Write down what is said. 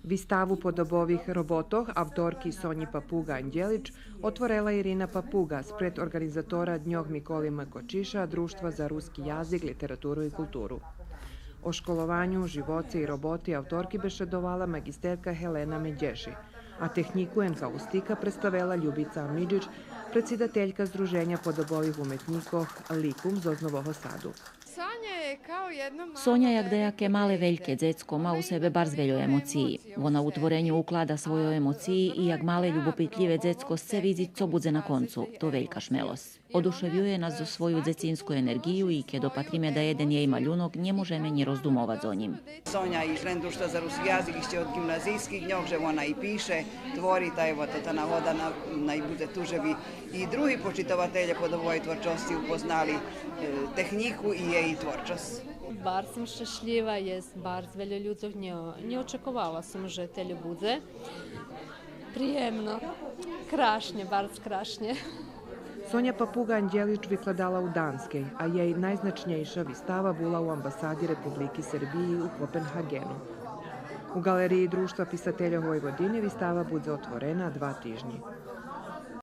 Wystawu podobovih robotoh avtorki Sonji Papuga-Anđelić otvorila Irina Papuga spred organizatora Dnjog Mikolima Kočiša Društva za ruski jazik, literaturu i kulturu. O školovanju, živote i roboti avtorki bešedovala magisterka Helena Međeši, a tehniku enkaustika predstavila Ljubica Amidžić, predsedateljka Združenja podobovih umetnikov Likum z Oznovoho Sadu. Sonja jak dejake male veljke dzecko ma u sebe bar zveljo emociji. Ona u tvorenju uklada svojoj emociji i jak male ljubopitljive dzecko se vizi co budze na koncu, to veljka šmelos. Oduševljuje nas za svoju dzecinsku energiju i keď opatrime da jeden jej maljunog, nie możemy nie rozdumovat o njim. Sonja i člen Društva za ruski jazik ište od gimnazijskih dnjog, že ona i piše, tvori, ta evo ta nahoda na i bude tuževi i drugi počitavatelje podobovoj tvorčosti upoznali tehniku i jej tvorčost. Bar sam šťastlivá, jest bardzo wiele ludzi nie oczekowała sam, że tyle bude. Przyjemno, krašně, bardzo krašně. Sonja Papuga-Anđelić vykladala u Danskej, a jej najznačnejša vystava bila u ambasadi Republike Srbije u Kopenhagenu. U galeriji Društva pisatelja Vojvodine vystava bude otvorena 2 týždni.